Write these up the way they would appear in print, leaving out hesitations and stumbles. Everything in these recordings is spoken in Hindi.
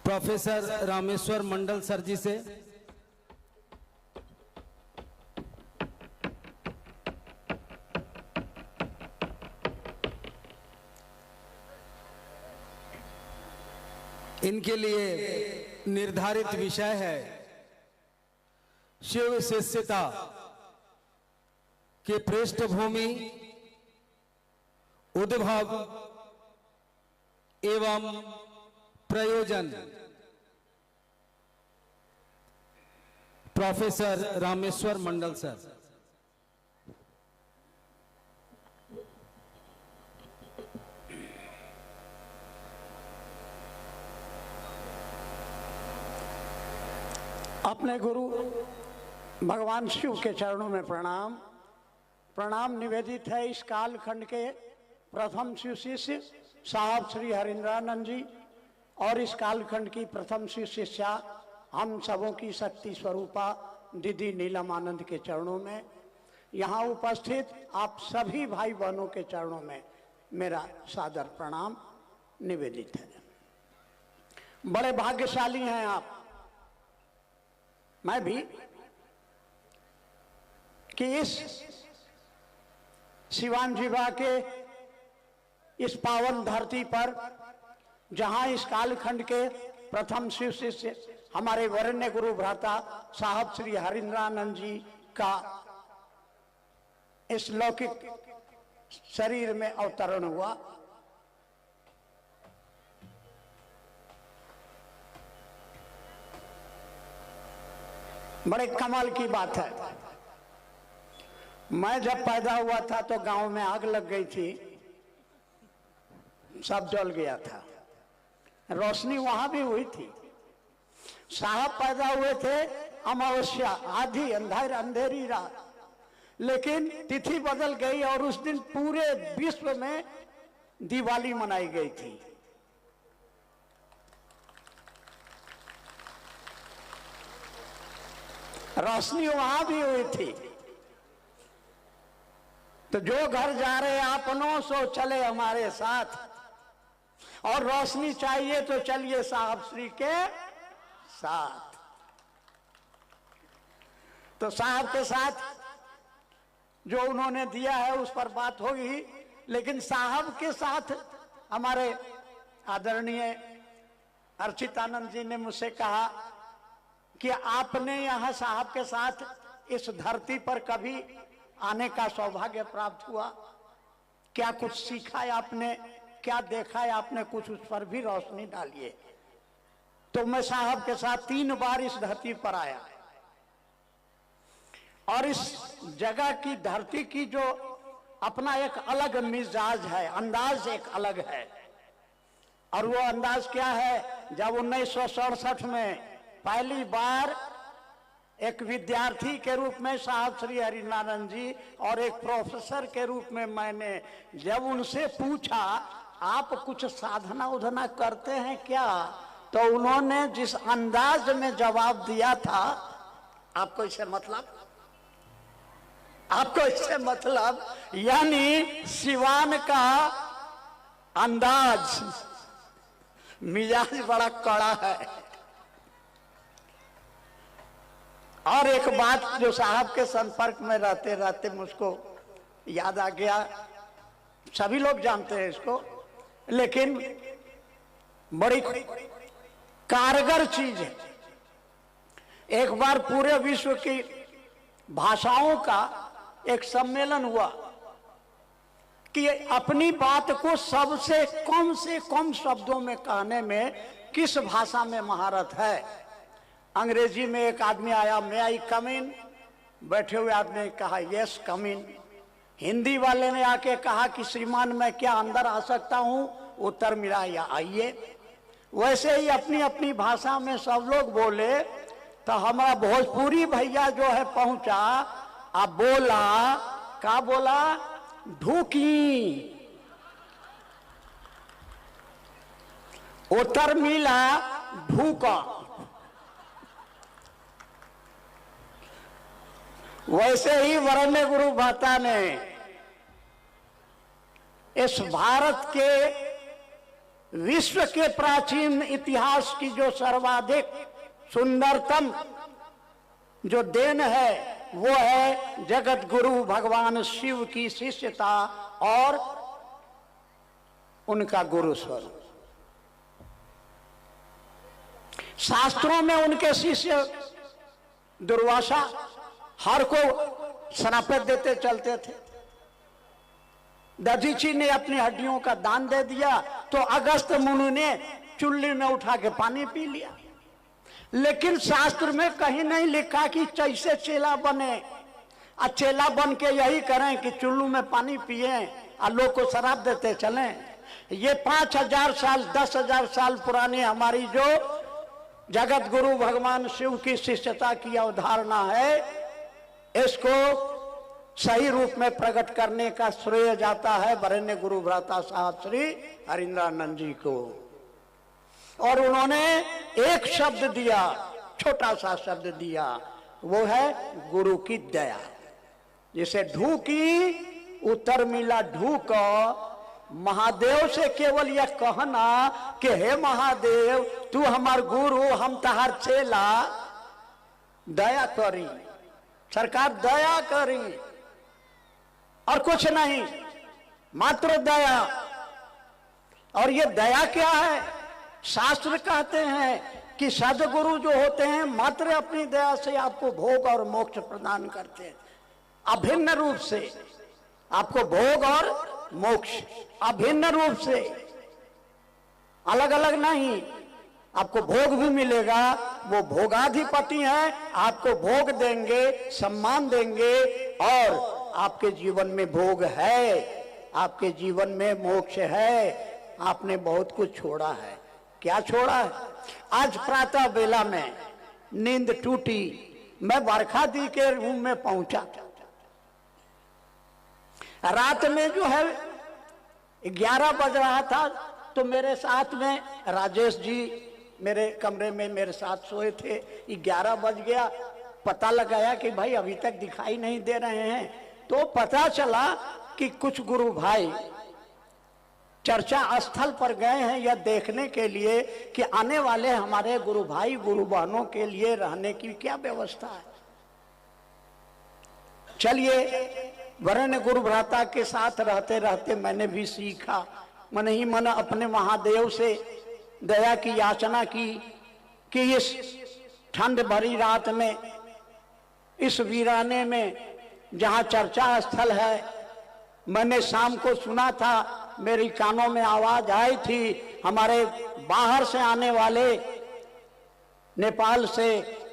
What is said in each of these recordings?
प्रोफेसर रामेश्वर मंडल सर जी से इनके लिए निर्धारित विषय है शिव शिष्यता की पृष्ठभूमि, उद्भव एवं प्रयोजन। प्रोफेसर रामेश्वर मंडल सर। अपने गुरु भगवान शिव के चरणों में प्रणाम प्रणाम निवेदित है। इस कालखंड के प्रथम शिव शिष्य साहब श्री हरिंद्रानंद जी और इस कालखंड की प्रथम शिव शिष्या हम सबों की शक्ति स्वरूपा दीदी नीलम आनंद के चरणों में, यहाँ उपस्थित आप सभी भाई बहनों के चरणों में मेरा सादर प्रणाम निवेदित है। बड़े भाग्यशाली हैं आप, मैं भी, कि इस शिवानजीवा के इस पावन धरती पर जहां इस कालखंड के प्रथम शिव शिष्य हमारे वरेण्य गुरु भ्राता साहब श्री हरिंद्रानंद जी का इस लौकिक शरीर में अवतरण हुआ। बड़े कमाल की बात है। मैं जब पैदा हुआ था तो गांव में आग लग गई थी, सब जल गया था, रोशनी वहां भी हुई थी। साहब पैदा हुए थे अमावस्या, आधी अंधेरी रात, लेकिन तिथि बदल गई और उस दिन पूरे विश्व में दिवाली मनाई गई थी। रोशनी वहां भी हुई थी। तो जो घर जा रहे अपनों सो चले हमारे साथ, और रोशनी चाहिए तो चलिए साहब श्री के साथ। तो साहब के साथ जो उन्होंने दिया है उस पर बात होगी, लेकिन साहब के साथ हमारे आदरणीय अर्चितानंद जी ने मुझसे कहा कि आपने यहाँ साहब के साथ इस धरती पर कभी आने का सौभाग्य प्राप्त हुआ, क्या कुछ सीखा है आपने, क्या देखा है आपने, कुछ उस पर भी रोशनी डालिए। तो मैं साहब के साथ 3 बार इस धरती पर आया, और इस जगह की धरती की जो अपना एक अलग मिजाज है, अंदाज एक अलग है। और वो अंदाज क्या है, जब 1967 में पहली बार एक विद्यार्थी के रूप में साहब श्री हरिनारायण जी और एक प्रोफेसर के रूप में मैंने जब उनसे पूछा आप कुछ साधना उधना करते हैं क्या, तो उन्होंने जिस अंदाज में जवाब दिया था, आपको इससे मतलब यानी सिवान का अंदाज, मिजाज बड़ा कड़ा है। और एक बात जो साहब के संपर्क में रहते रहते मुझको याद आ गया, सभी लोग जानते हैं इसको, लेकिन बड़ी कारगर चीज है। एक बार पूरे विश्व की भाषाओं का एक सम्मेलन हुआ कि अपनी बात को सबसे कम शब्दों में कहने में किस भाषा में महारत है। अंग्रेजी में एक आदमी आया, मे आई कम इन, बैठे हुए आदमी ने कहा यस कम इन। हिंदी वाले ने आके कहा कि श्रीमान मैं क्या अंदर आ सकता हूं, उत्तर मिला या आइए। वैसे ही अपनी अपनी भाषा में सब लोग बोले, तो हमारा भोजपुरी भैया जो है पहुंचा, अब बोला, क्या बोला, ढूकी। उत्तर मिला ढूका। वैसे ही वरेण्य गुरु भ्राता ने इस भारत के विश्व के प्राचीन इतिहास की जो सर्वाधिक सुंदरतम जो देन है वो है जगत गुरु भगवान शिव की शिष्यता और उनका गुरु स्वरूप। शास्त्रों में उनके शिष्य दुर्वासा हर को श्राप देते चलते थे। दधीची ने अपनी हड्डियों का दान दे दिया तो अगस्त मुनि ने चुल्ली में उठा के पानी पी लिया। लेकिन शास्त्र में कहीं नहीं लिखा कि कैसे चेला बने, और चेला बन के यही करें कि चुल्लू में पानी पिए और लोग को शराब देते चलें। ये 5000 साल 10,000 साल पुरानी हमारी जो जगत गुरु भगवान शिव की शिष्यता की अवधारणा है, इसको सही रूप में प्रकट करने का श्रेय जाता है वरेण्य गुरु भ्राता साहब श्री हरिंद्रानंद जी को। और उन्होंने एक शब्द दिया, छोटा सा शब्द दिया, वो है गुरु की दया। जिसे ढूकी उत्तर मिला ढूक, महादेव से केवल यह कहना कि हे महादेव तू हमार गुरु हम तहार चेला, दया करी सरकार, दया करी और कुछ नहीं, मात्र दया। और ये दया क्या है? शास्त्र कहते हैं कि सदगुरु जो होते हैं मात्र अपनी दया से आपको भोग और मोक्ष प्रदान करते हैं, अभिन्न रूप से आपको भोग और मोक्ष अभिन्न रूप से, अलग अलग नहीं। आपको भोग भी मिलेगा, वो भोगाधिपति हैं, आपको भोग देंगे, सम्मान देंगे और आपके जीवन में भोग है, आपके जीवन में मोक्ष है। आपने बहुत कुछ छोड़ा है। क्या छोड़ा है? आज प्रातः बेला में नींद टूटी, मैं बरखा दी के रूम में पहुंचा। रात में जो है 11 बज रहा था तो मेरे साथ में राजेश जी मेरे कमरे में मेरे साथ सोए थे। 11 बज गया, पता लगाया कि भाई अभी तक दिखाई नहीं दे रहे हैं। तो पता चला कि कुछ गुरु भाई चर्चा स्थल पर गए हैं यह देखने के लिए कि आने वाले हमारे गुरु भाई गुरु बहनों के लिए रहने की क्या व्यवस्था है। चलिए, वरेण्य गुरु भ्राता के साथ रहते रहते मैंने भी सीखा, मन ही मन अपने महादेव से दया की याचना की कि इस ठंड भरी रात में, इस वीराने में जहां चर्चा स्थल है, मैंने शाम को सुना था, मेरी कानों में आवाज आई थी, हमारे बाहर से आने वाले नेपाल से,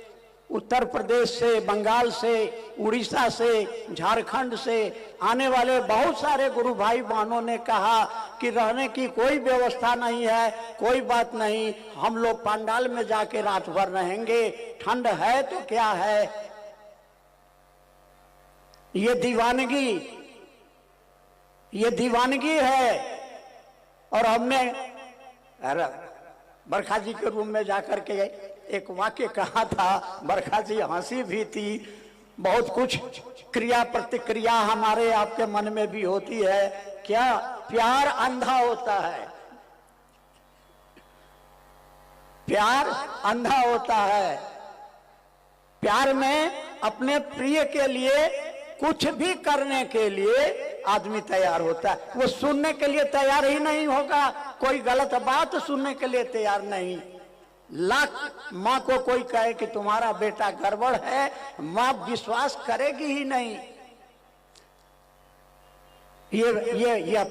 उत्तर प्रदेश से, बंगाल से, उड़ीसा से, झारखंड से आने वाले बहुत सारे गुरु भाई बहनों ने कहा कि रहने की कोई व्यवस्था नहीं है, कोई बात नहीं, हम लोग पंडाल में जाके रात भर रहेंगे, ठंड है तो क्या है। ये दीवानगी है। और हमने बरखा जी के रूम में जाकर के एक वाक्य कहा था, बरखा जी हंसी भी थी। बहुत कुछ क्रिया प्रतिक्रिया हमारे आपके मन में भी होती है। क्या प्यार अंधा होता है? प्यार अंधा होता है। प्यार में अपने प्रिय के लिए कुछ भी करने के लिए आदमी तैयार होता है। वो सुनने के लिए तैयार ही नहीं होगा, कोई गलत बात सुनने के लिए तैयार नहीं। लाख माँ को कोई कहे कि तुम्हारा बेटा गड़बड़ है, माँ विश्वास करेगी ही नहीं। ये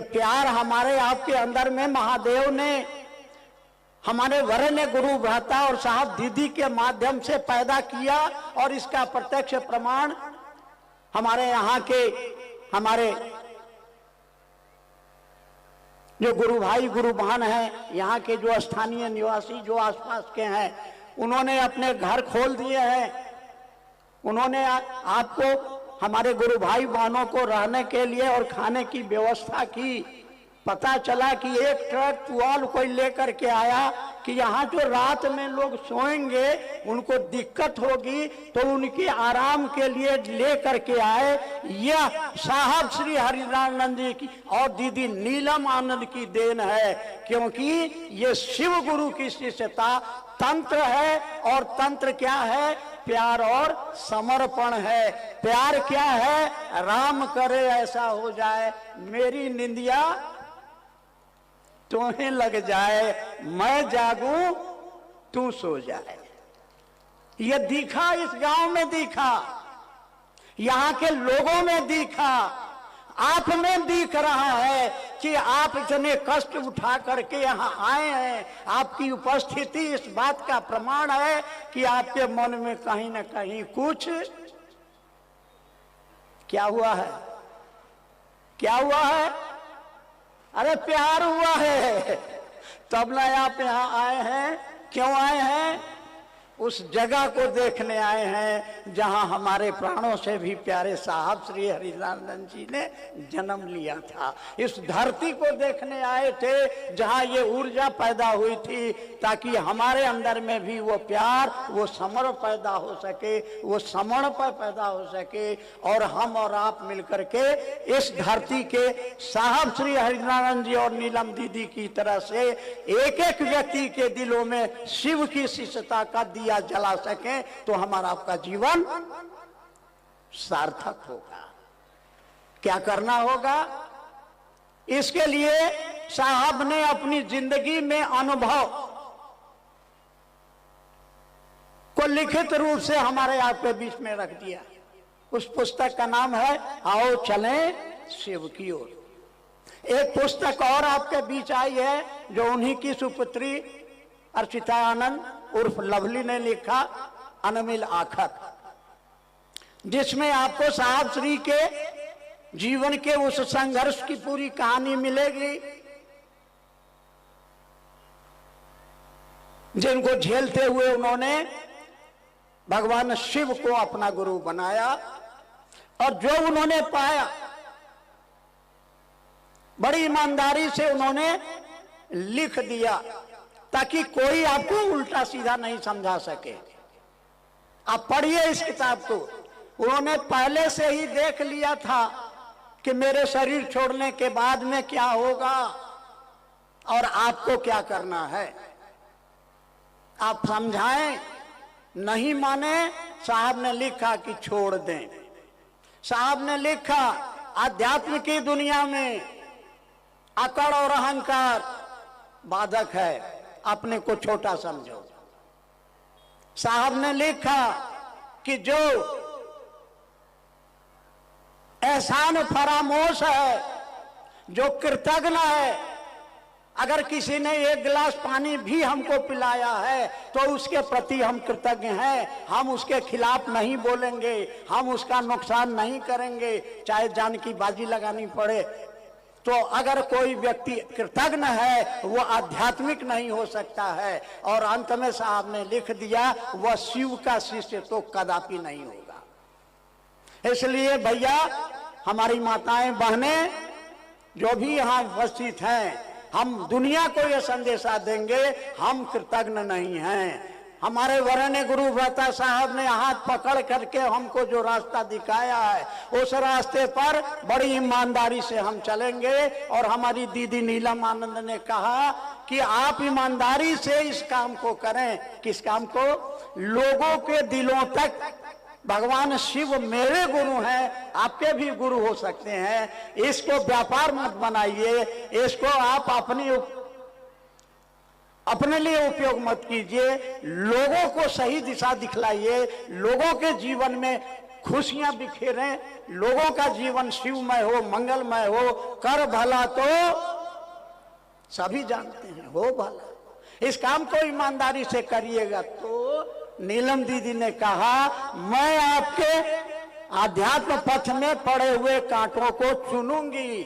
प्यार हमारे आपके अंदर में महादेव ने हमारे वरेण्य गुरु भ्राता और साहब दीदी के माध्यम से पैदा किया। और इसका प्रत्यक्ष प्रमाण हमारे यहाँ के हमारे जो गुरु भाई गुरु बहन हैं, यहाँ के जो स्थानीय निवासी जो आसपास के हैं, उन्होंने अपने घर खोल दिए हैं। उन्होंने आपको हमारे गुरु भाई बहनों को रहने के लिए और खाने की व्यवस्था की। पता चला कि एक ट्रक पुआल कोई लेकर के आया कि यहाँ जो रात में लोग सोएंगे उनको दिक्कत होगी, तो उनके आराम के लिए लेकर के आए। यह साहब श्री हरिरानंद जी की और दीदी नीलम आनंद की देन है, क्योंकि ये शिव गुरु की शिष्यता तंत्र है। और तंत्र क्या है? प्यार और समर्पण है। प्यार क्या है? राम करे ऐसा हो जाए, मेरी निंदिया तुम्हें लग जाए, मैं जागूं तू सो जाए। ये दिखा, इस गांव में दिखा, यहां के लोगों में दिखा, आप में दिख रहा है कि आप इतने कष्ट उठा करके यहाँ आए हैं। आपकी उपस्थिति इस बात का प्रमाण है कि आपके मन में कहीं ना कहीं कुछ क्या हुआ है? क्या हुआ है? अरे प्यार हुआ है, तब ना आप यहाँ आए हैं। क्यों आए हैं? उस जगह को देखने आए हैं जहां हमारे प्राणों से भी प्यारे साहब श्री हरिरानंद जी ने जन्म लिया था। इस धरती को देखने आए थे जहां ये ऊर्जा पैदा हुई थी, ताकि हमारे अंदर में भी वो प्यार, वो समर्पण पैदा हो सके, वो समर्पण पैदा हो सके, और हम और आप मिलकर के इस धरती के साहब श्री हरिरानंद जी और नीलम दीदी की तरह से एक एक व्यक्ति के दिलों में शिव की शिष्यता का दिया जला सके, तो हमारा आपका जीवन सार्थक होगा। क्या करना होगा? इसके लिए साहब ने अपनी जिंदगी में अनुभव को लिखित रूप से हमारे आपके बीच में रख दिया। उस पुस्तक का नाम है आओ चलें शिव की ओर। एक पुस्तक और आपके बीच आई है जो उन्हीं की सुपुत्री अर्चिता आनंद उर्फ लवली ने लिखा, अनमिल आखर, जिसमें आपको साहब श्री के जीवन के उस संघर्ष की पूरी कहानी मिलेगी, जिनको झेलते हुए उन्होंने भगवान शिव को अपना गुरु बनाया, और जो उन्होंने पाया बड़ी ईमानदारी से उन्होंने लिख दिया, ताकि कोई आपको उल्टा सीधा नहीं समझा सके। आप पढ़िए इस किताब को। उन्होंने पहले से ही देख लिया था कि मेरे शरीर छोड़ने के बाद में क्या होगा और आपको क्या करना है। आप समझाएं, नहीं माने, साहब ने लिखा कि छोड़ दें। साहब ने लिखा आध्यात्म की दुनिया में अकड़ और अहंकार बाधक है, अपने को छोटा समझो। साहब ने लिखा कि जो एहसान फरामोश है, जो कृतज्ञ है, अगर किसी ने एक गिलास पानी भी हमको पिलाया है तो उसके प्रति हम कृतज्ञ हैं। हम उसके खिलाफ नहीं बोलेंगे, हम उसका नुकसान नहीं करेंगे, चाहे जान की बाजी लगानी पड़े। तो अगर कोई व्यक्ति कृतज्ञ है वो आध्यात्मिक नहीं हो सकता है। और अंत में साहब ने लिख दिया, वह शिव का शिष्य तो कदापि नहीं होगा। इसलिए भैया, हमारी माताएं बहनें जो भी यहाँ उपस्थित हैं, हम दुनिया को यह संदेशा देंगे, हम कृतज्ञ नहीं हैं। हमारे वरण्य गुरु भ्राता साहब ने हाथ पकड़ करके हमको जो रास्ता दिखाया है, उस रास्ते पर बड़ी ईमानदारी से हम चलेंगे। और हमारी दीदी नीलम आनंद ने कहा कि आप ईमानदारी से इस काम को करें। किस काम को? लोगों के दिलों तक भगवान शिव मेरे गुरु हैं, आपके भी गुरु हो सकते हैं। इसको व्यापार मत बनाइए, इसको आप अपने लिए उपयोग मत कीजिए। लोगों को सही दिशा दिखलाइए, लोगों के जीवन में खुशियां बिखेरें, लोगों का जीवन शिवमय हो, मंगलमय हो। कर भला तो सभी जानते हैं, हो भला। इस काम को ईमानदारी से करिएगा। तो नीलम दीदी ने कहा, मैं आपके आध्यात्म पथ में पड़े हुए कांटों को चुनूंगी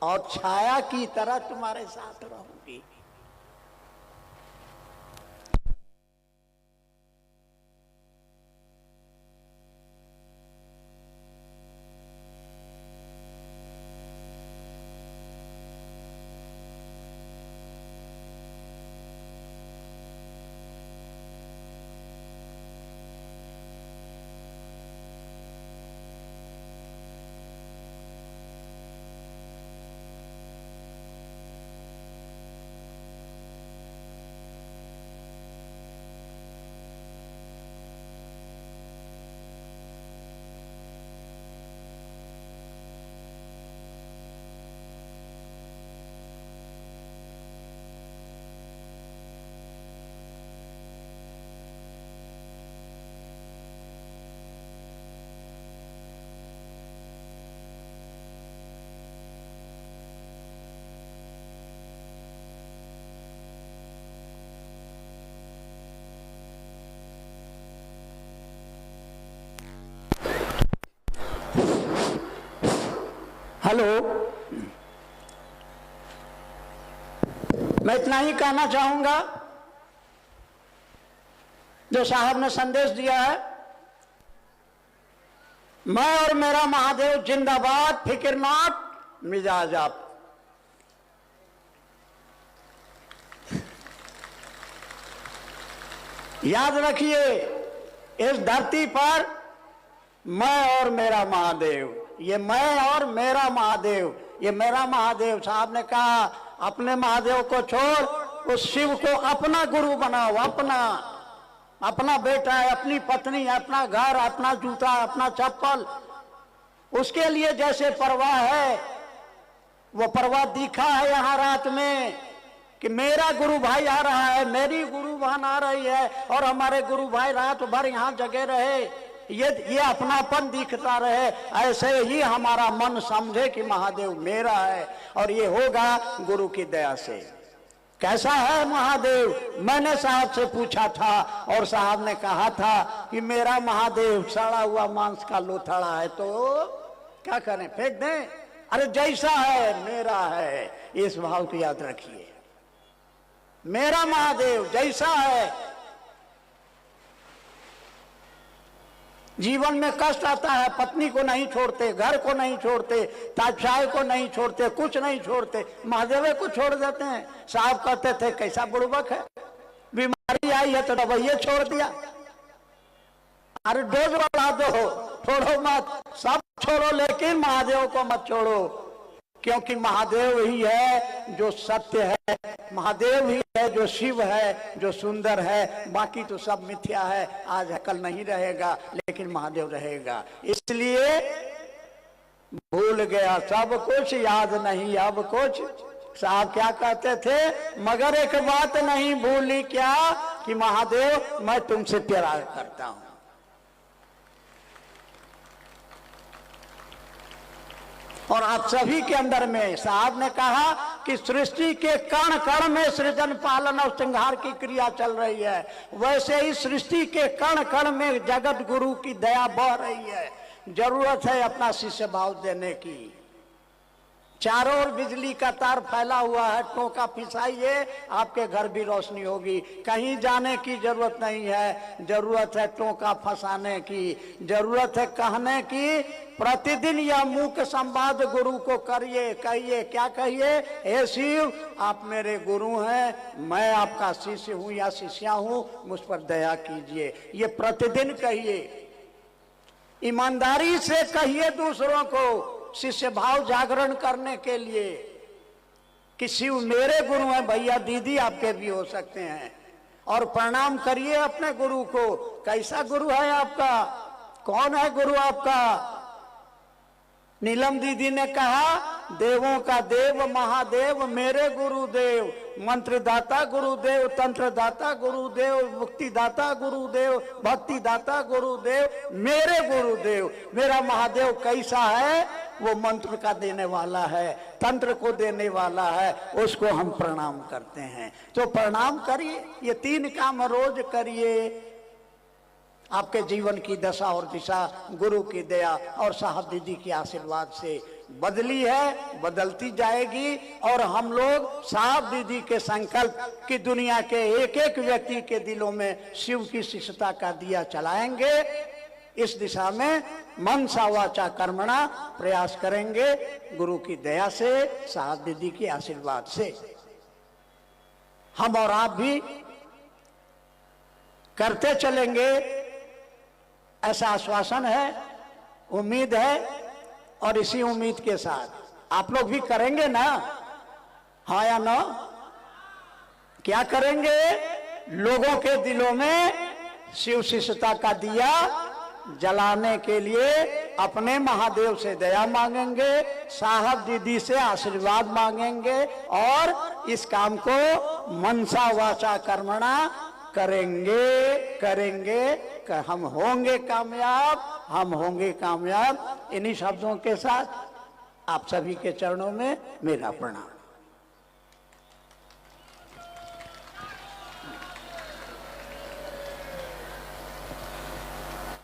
और छाया की तरह तुम्हारे साथ रहूंगी। हेलो, मैं इतना ही कहना चाहूंगा जो साहब ने संदेश दिया है, मैं और मेरा महादेव जिंदाबाद, फिक्र नॉट, मिजाज आप। याद रखिए, इस धरती पर मैं और मेरा महादेव, ये मैं और मेरा महादेव, ये मेरा महादेव। साहब ने कहा अपने महादेव को छोड़ उस शिव को अपना गुरु बनाओ, अपना बेटा है, अपनी पत्नी है, अपना घर, अपना जूता, अपना चप्पल, उसके लिए जैसे परवाह है, वो परवाह दिखा है यहाँ रात में कि मेरा गुरु भाई आ रहा है, मेरी गुरु बहन आ रही है और हमारे गुरु भाई रात भर यहाँ जगे रहे, ये अपनापन दिखता रहे। ऐसे ही हमारा मन समझे कि महादेव मेरा है, और ये होगा गुरु की दया से। कैसा है महादेव? मैंने साहब से पूछा था और साहब ने कहा था कि मेरा महादेव सड़ा हुआ मांस का लोथड़ा है, तो क्या करें, फेंक दें? अरे जैसा है मेरा है, इस भाव को याद रखिए। मेरा महादेव जैसा है। जीवन में कष्ट आता है, पत्नी को नहीं छोड़ते, घर को नहीं छोड़ते, ताशाय को नहीं छोड़ते, कुछ नहीं छोड़ते, महादेव को छोड़ देते हैं। साहब कहते थे कैसा बुड़बक है, बीमारी आई है तो दवाइये छोड़ दिया। अरे डोज बढ़ा दो, छोड़ो मत, सब छोड़ो, लेकिन महादेव को मत छोड़ो, क्योंकि महादेव ही है जो सत्य है, महादेव ही है जो शिव है, जो सुंदर है। बाकी तो सब मिथ्या है, आज है कल नहीं रहेगा, लेकिन महादेव रहेगा। इसलिए भूल गया सब कुछ, याद नहीं अब कुछ। साहब क्या कहते थे, मगर एक बात नहीं भूली क्या, कि महादेव मैं तुमसे प्यार करता हूं। और आप सभी के अंदर में, साहब ने कहा कि सृष्टि के कण कण में सृजन, पालन और संहार की क्रिया चल रही है, वैसे ही सृष्टि के कण कण में जगत गुरु की दया बह रही है। जरूरत है अपना शिष्य भाव देने की। चारों ओर बिजली का तार फैला हुआ है, टोका फिसाइए, आपके घर भी रोशनी होगी। कहीं जाने की जरूरत नहीं है, जरूरत है टोका फंसाने की, जरूरत है कहने की। प्रतिदिन यह मूक संवाद गुरु को करिए, कहिए, क्या कहिए, हे शिव आप मेरे गुरु हैं, मैं आपका शिष्य हूं या शिष्या हूं, मुझ पर दया कीजिए। ये प्रतिदिन कहिए, ईमानदारी से कहिए दूसरों को, शिष्य भाव जागरण करने के लिए कि शिव मेरे गुरु हैं, भैया दीदी आपके भी हो सकते हैं। और प्रणाम करिए अपने गुरु को। कैसा गुरु है आपका, कौन है गुरु आपका? नीलम दीदी ने कहा, देवों का देव महादेव मेरे गुरुदेव, मंत्रदाता गुरुदेव, तंत्रदाता गुरुदेव, मुक्तिदाता गुरुदेव, भक्तिदाता गुरुदेव, मेरे गुरुदेव। मेरा महादेव कैसा है? वो मंत्र का देने वाला है, तंत्र को देने वाला है, उसको हम प्रणाम करते हैं। तो प्रणाम करिए, ये 3 काम रोज करिए। आपके जीवन की दशा और दिशा गुरु की दया और साहब दीदी के आशीर्वाद से बदली है, बदलती जाएगी। और हम लोग साहब दीदी के संकल्प की दुनिया के एक एक व्यक्ति के दिलों में शिव की शिष्यता का दिया चलाएंगे। इस दिशा में मनसा वाचा कर्मणा प्रयास करेंगे, गुरु की दया से, साहब दीदी के आशीर्वाद से। हम और आप भी करते चलेंगे, ऐसा आश्वासन है, उम्मीद है। और इसी उम्मीद के साथ आप लोग भी करेंगे ना, हाँ या ना? क्या करेंगे? लोगों के दिलों में शिव शिष्यता का दिया जलाने के लिए अपने महादेव से दया मांगेंगे, साहब दीदी से आशीर्वाद मांगेंगे और इस काम को मनसा वाचा कर्मणा करेंगे। हम होंगे कामयाब, हम होंगे कामयाब। इन्हीं शब्दों के साथ आप सभी के चरणों में मेरा प्रणाम।